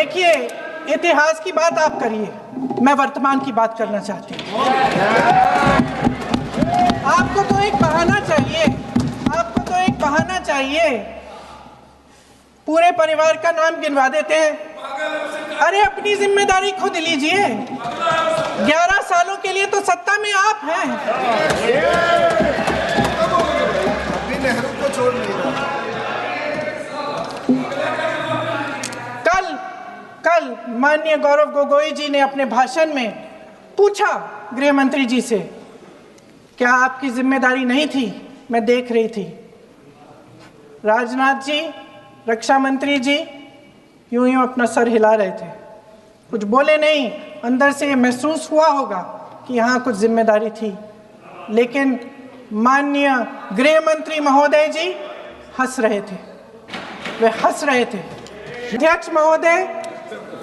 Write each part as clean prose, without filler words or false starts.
देखिए, इतिहास की बात आप करिए, मैं वर्तमान की बात करना चाहती हूँ। आपको तो एक बहाना चाहिए, पूरे परिवार का नाम गिनवा देते हैं। अरे अपनी जिम्मेदारी खुद लीजिए, 11 सालों के लिए तो सत्ता में आप हैं। अभी नेहरू को छोड़ नहीं रहा। कल माननीय गौरव गोगोई जी ने अपने भाषण में पूछा गृह मंत्री जी से, क्या आपकी जिम्मेदारी नहीं थी? मैं देख रही थी। राजनाथ जी, रक्षा मंत्री जी यूं अपना सर हिला रहे थे, कुछ बोले नहीं। अंदर से महसूस हुआ होगा कि यहाँ कुछ जिम्मेदारी थी, लेकिन माननीय गृह मंत्री महोदय जी हंस रहे थे, वे हंस रहे थे। अध्यक्ष महोदय,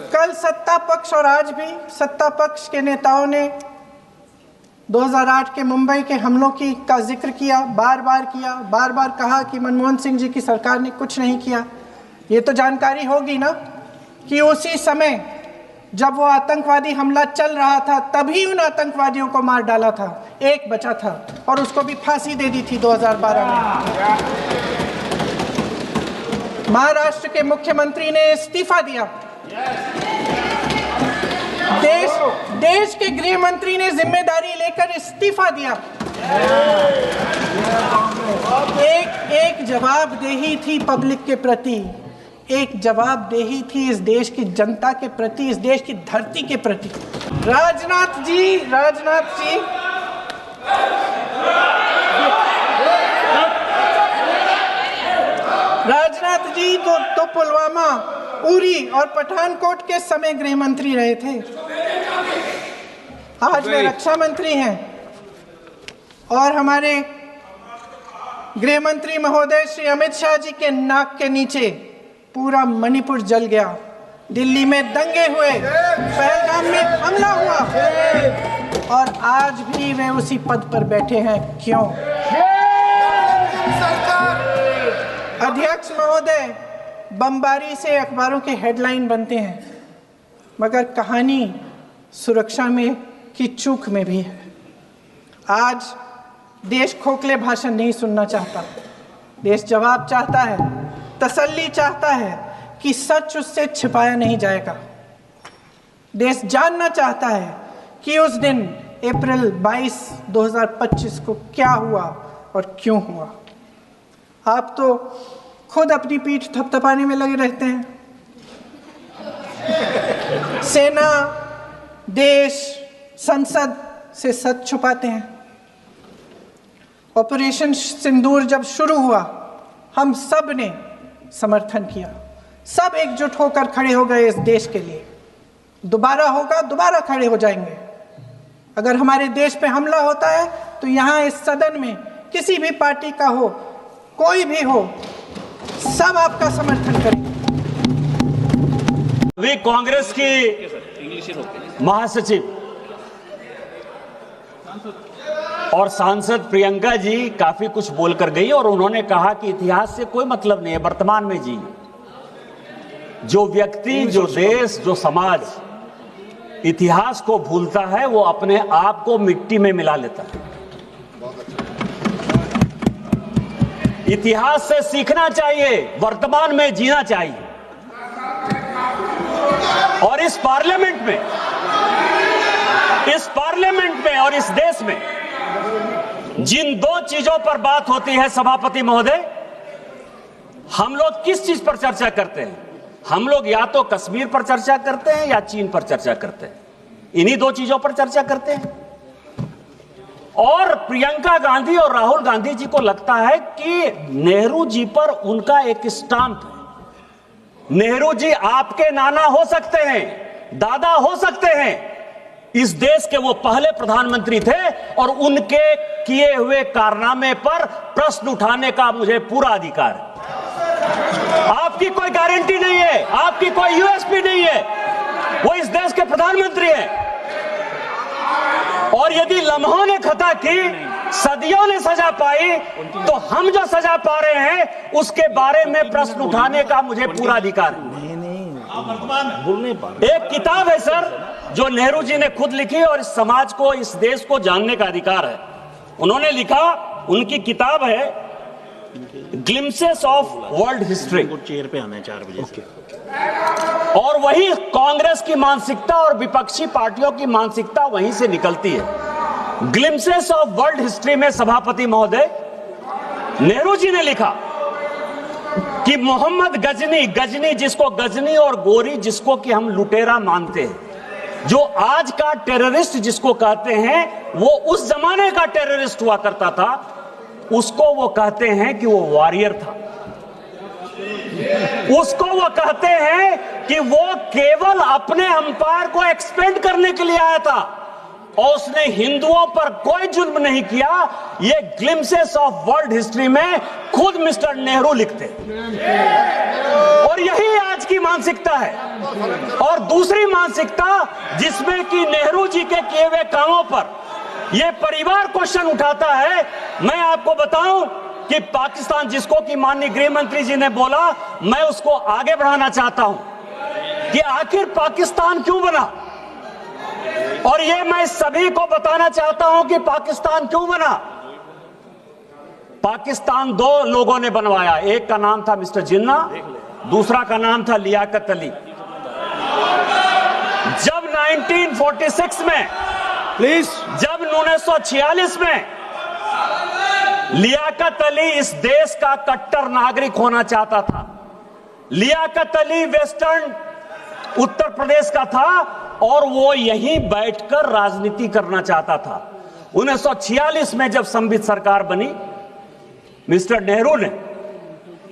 कल सत्ता पक्ष और आज भी सत्ता पक्ष के नेताओं ने 2008 के मुंबई के हमलों का जिक्र किया, बार बार कहा कि मनमोहन सिंह जी की सरकार ने कुछ नहीं किया। ये तो जानकारी होगी ना कि उसी समय जब वो आतंकवादी हमला चल रहा था, तभी उन आतंकवादियों को मार डाला था, एक बचा था और उसको भी फांसी दे दी थी 2012 में। महाराष्ट्र के मुख्यमंत्री ने इस्तीफा दिया। देश के गृह मंत्री ने जिम्मेदारी लेकर इस्तीफा दिया। एक जवाबदेही थी पब्लिक के प्रति, एक जवाबदेही थी इस देश की जनता के प्रति, इस देश की धरती के प्रति। राजनाथ जी तो पुलवामा, उरी और पठानकोट के समय गृह मंत्री रहे थे। आज वे रक्षा मंत्री हैं और हमारे गृह मंत्री महोदय श्री अमित शाह जी के नाक के नीचे पूरा मणिपुर जल गया, दिल्ली में दंगे हुए, पहलगाम में हमला हुआ और आज भी वे उसी पद पर बैठे हैं। क्यों? अध्यक्ष महोदय, बमबारी से अखबारों के हेडलाइन बनते हैं, मगर कहानी सुरक्षा में की चूक में भी है। आज देश खोखले भाषण नहीं सुनना चाहता, देश जवाब चाहता है, तसल्ली चाहता है कि सच उससे छिपाया नहीं जाएगा। देश जानना चाहता है कि उस दिन अप्रैल 22, 2025 को क्या हुआ और क्यों हुआ। आप तो खुद अपनी पीठ थपथपाने में लगे रहते हैं। सेना, देश, संसद से सच छुपाते हैं। ऑपरेशन सिंदूर जब शुरू हुआ, हम सब ने समर्थन किया, सब एकजुट होकर खड़े हो गए इस देश के लिए। दोबारा होगा, दोबारा खड़े हो जाएंगे। अगर हमारे देश पे हमला होता है तो यहाँ इस सदन में किसी भी पार्टी का हो, कोई भी हो, सब आपका समर्थन करेंगे। अभी कांग्रेस की महासचिव और सांसद प्रियंका जी काफी कुछ बोलकर गई और उन्होंने कहा कि इतिहास से कोई मतलब नहीं है, वर्तमान में जी। जो व्यक्ति, जो देश, जो समाज इतिहास को भूलता है वो अपने आप को मिट्टी में मिला लेता है। इतिहास से सीखना चाहिए, वर्तमान में जीना चाहिए। और इस पार्लियामेंट में और इस देश में जिन दो चीजों पर बात होती है सभापति महोदय, हम लोग किस चीज पर चर्चा करते हैं? हम लोग या तो कश्मीर पर चर्चा करते हैं या चीन पर चर्चा करते हैं। इन्हीं दो चीजों पर चर्चा करते हैं। और प्रियंका गांधी और राहुल गांधी जी को लगता है कि नेहरू जी पर उनका एक स्टाम्प है। नेहरू जी आपके नाना हो सकते हैं, दादा हो सकते हैं, इस देश के वो पहले प्रधानमंत्री थे और उनके किए हुए कारनामे पर प्रश्न उठाने का मुझे पूरा अधिकार है। आपकी कोई गारंटी नहीं है, आपकी कोई यूएसपी नहीं है, वो इस देश के प्रधानमंत्री हैं। और यदि लम्हों ने खता की, सदियों ने सजा पाई, तो हम जो सजा पा रहे हैं उसके बारे में प्रश्न उठाने का मुझे पूरा अधिकार है। एक किताब है सर जो नेहरू जी ने खुद लिखी और इस समाज को, इस देश को जानने का अधिकार है। उन्होंने लिखा, उनकी किताब है glimpses of world history. Chair पे आना है 4 बजे से। और वही कांग्रेस की मानसिकता और विपक्षी पार्टियों की मानसिकता वहीं से निकलती है। ग्लिम्सेस ऑफ वर्ल्ड हिस्ट्री में सभापति महोदय नेहरू जी ने लिखा कि मोहम्मद गजनी जिसको गजनी और गोरी जिसको कि हम लुटेरा मानते हैं, जो आज का टेररिस्ट जिसको कहते हैं वो उस जमाने का टेररिस्ट हुआ करता था, उसको वो कहते हैं कि वो वॉरियर था। उसको वो कहते हैं कि वो केवल अपने अंपायर को एक्सपेंड करने के लिए आया था और उसने हिंदुओं पर कोई जुल्म नहीं किया। ये ग्लिम्सेस ऑफ वर्ल्ड हिस्ट्री में खुद मिस्टर नेहरू लिखते और यही आज की मानसिकता है। और दूसरी मानसिकता जिसमें कि नेहरू जी के किए हुए कामों पर यह परिवार क्वेश्चन उठाता है। मैं आपको बताऊं कि पाकिस्तान, जिसको कि माननीय गृह मंत्री जी ने बोला, मैं उसको आगे बढ़ाना चाहता हूं कि आखिर पाकिस्तान क्यों बना। और ये मैं सभी को बताना चाहता हूं कि पाकिस्तान क्यों बना। पाकिस्तान 2 लोगों ने बनवाया, एक का नाम था मिस्टर जिन्ना, दूसरा का नाम था लियाकत अली। जब 1946 में, जब 1946 में लियाकत अली इस देश का कट्टर नागरिक होना चाहता था। लियाकत अली वेस्टर्न उत्तर प्रदेश का था और वो यहीं बैठकर राजनीति करना चाहता था। 1946 में जब संविधान सरकार बनी, मिस्टर नेहरू ने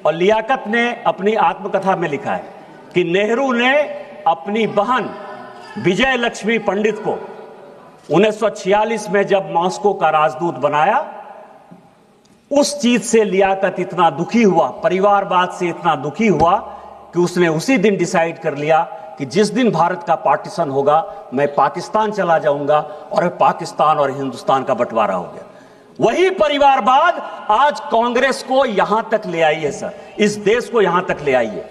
और लियाकत ने अपनी आत्मकथा में लिखा है कि नेहरू ने अपनी बहन विजय लक्ष्मी पंडित को 1946 में जब मॉस्को का राजदूत बनाया, उस चीज से लियाकत इतना दुखी हुआ, परिवारवाद से इतना दुखी हुआ कि उसने उसी दिन डिसाइड कर लिया कि जिस दिन भारत का पार्टीशन होगा मैं पाकिस्तान चला जाऊंगा, और पाकिस्तान और हिंदुस्तान का बंटवारा हो गया। वही परिवारवाद आज कांग्रेस को यहां तक ले आई है सर, इस देश को यहां तक ले आई है।